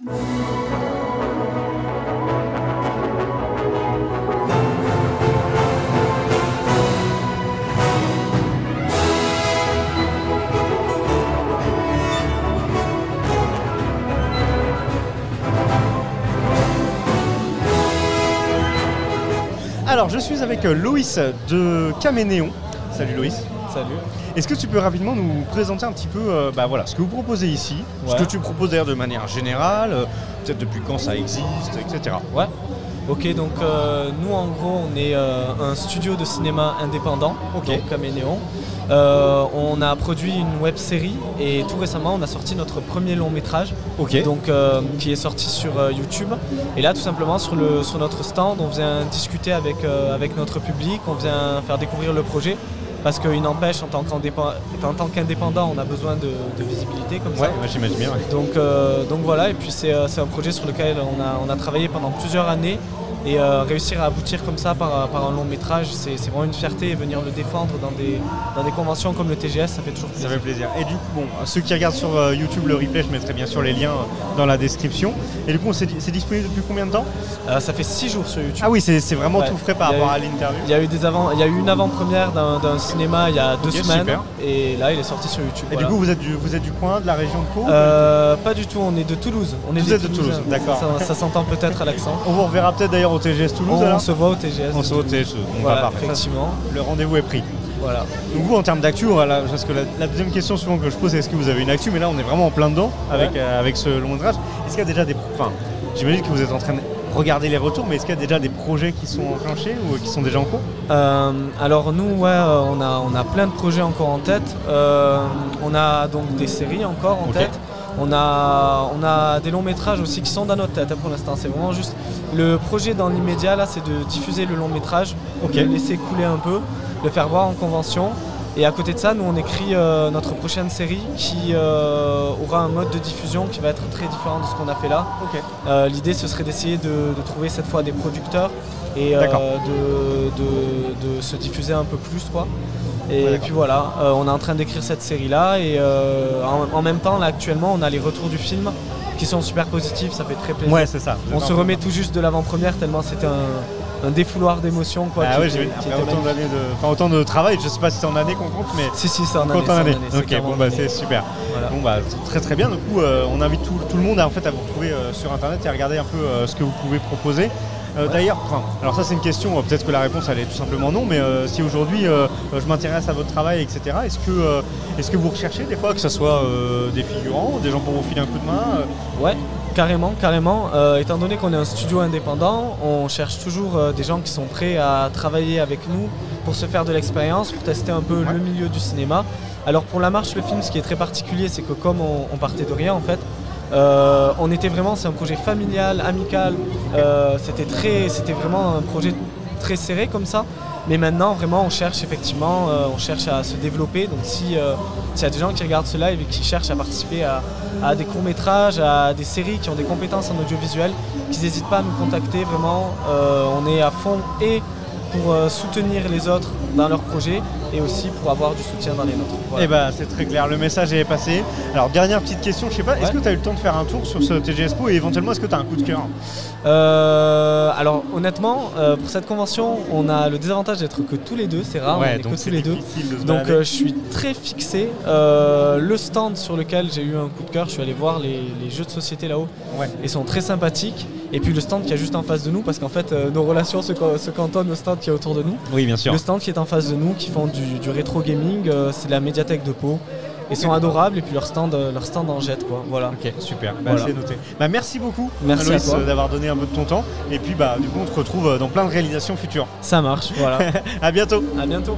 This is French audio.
Alors, je suis avec Loïs de Caménéon. Salut Loïs. Salut. Est-ce que tu peux rapidement nous présenter un petit peu ce que vous proposez ici, ce que tu proposes d'ailleurs de manière générale, peut-être depuis quand ça existe, etc. Ouais. Ok, donc nous en gros on est un studio de cinéma indépendant, donc Caménéon. On a produit une web série et tout récemment on a sorti notre premier long métrage, donc, qui est sorti sur YouTube. Et là tout simplement sur notre stand on vient discuter avec notre public, on vient faire découvrir le projet. Parce qu'il n'empêche, en tant qu'indépendant, on a besoin de visibilité comme ça. Ouais, j'imagine bien. Ouais. Donc voilà, et puis c'est un projet sur lequel on a travaillé pendant plusieurs années. Et réussir à aboutir comme ça par un long métrage, c'est vraiment une fierté. Et venir le défendre dans des conventions comme le TGS, ça fait toujours plaisir. Ça fait plaisir. Et du coup, bon, ceux qui regardent sur YouTube le replay, je mettrai bien sûr les liens dans la description. Et du coup, c'est disponible depuis combien de temps ? Ça fait 6 jours sur YouTube. Ah oui, c'est vraiment tout frais par rapport à l'interview. Il y a eu une avant-première d'un cinéma il y a 2 semaines. Super. Et là, il est sorti sur YouTube. Et du coup, vous êtes du coin, de la région de Pau ? Pas du tout, on est de Toulouse. Vous êtes de Toulouse, d'accord. Ça s'entend peut-être à l'accent. On vous reverra peut-être d'ailleurs au TGS Toulouse. On se voit au TGS. On se voit au TGS. Voilà, effectivement. Le rendez-vous est pris. Voilà. Donc vous, en termes d'actu, parce que la deuxième question souvent que je pose, c'est est-ce que vous avez une actu ? Mais là, on est vraiment en plein dedans avec ce long métrage. Est-ce qu'il y a déjà j'imagine que vous êtes en train de regarder les retours, mais est-ce qu'il y a déjà des projets qui sont enclenchés ou qui sont déjà en cours ? Alors nous, on a plein de projets encore en tête. On a donc des séries encore en tête. On a des longs métrages aussi qui sont dans notre tête pour l'instant. C'est vraiment juste le projet dans l'immédiat là, c'est de diffuser le long métrage, le laisser couler un peu, le faire voir en convention. Et à côté de ça, nous on écrit notre prochaine série qui aura un mode de diffusion qui va être très différent de ce qu'on a fait là. L'idée ce serait d'essayer de trouver cette fois des producteurs et de se diffuser un peu plus quoi. Et puis voilà, on est en train d'écrire cette série là et en même temps là actuellement on a les retours du film qui sont super positifs, ça fait très plaisir. Ouais, c'est ça. On se remet tout juste de l'avant-première tellement c'était un défouloir d'émotions quoi. Ah ouais, j'ai autant de travail, je sais pas si c'est en année qu'on compte, mais si c'est en année. Ok, bon bah c'est super. Voilà. Bon bah très très bien. Du coup, on invite tout le monde à vous retrouver sur internet et à regarder un peu ce que vous pouvez proposer. D'ailleurs, alors ça c'est une question, peut-être que la réponse elle est tout simplement non, mais si aujourd'hui je m'intéresse à votre travail, etc., est-ce que vous recherchez des fois que ce soit des figurants, des gens pour vous filer un coup de main Ouais, carrément. Étant donné qu'on est un studio indépendant, on cherche toujours des gens qui sont prêts à travailler avec nous pour se faire de l'expérience, pour tester un peu le milieu du cinéma. Alors pour La Marche, le film, ce qui est très particulier, c'est que comme on partait de rien en fait, on était vraiment, c'est un projet familial, amical, c'était vraiment un projet très serré comme ça, mais maintenant vraiment on cherche à se développer, donc s'il y a des gens qui regardent ce live et qui cherchent à participer à des courts-métrages, à des séries qui ont des compétences en audiovisuel, qu'ils n'hésitent pas à nous contacter, vraiment, on est à fond et pour soutenir les autres dans leurs projets et aussi pour avoir du soutien dans les nôtres. Voilà. Et bah c'est très clair, le message est passé. Alors dernière petite question, je sais pas, est-ce que tu as eu le temps de faire un tour sur ce TGS Pau et éventuellement est-ce que tu as un coup de cœur ? Alors honnêtement, pour cette convention, on a le désavantage d'être que tous les deux, c'est rare, on est que tous les deux. Donc je suis très fixé. Le stand sur lequel j'ai eu un coup de cœur, je suis allé voir les jeux de société là-haut. Ils sont très sympathiques. Et puis le stand qui est juste en face de nous, parce qu'en fait nos relations se cantonnent au stand qui est autour de nous. Oui, bien sûr. Le stand qui est en face de nous, qui font du rétro gaming, c'est la médiathèque de Pau. Ils sont adorables et puis leur stand en jette quoi. Voilà. Ok, super. Voilà. C'est noté. Merci beaucoup, merci Loïs, à toi d'avoir donné un peu de ton temps. Et puis du coup on te retrouve dans plein de réalisations futures. Ça marche, voilà. À bientôt. À bientôt.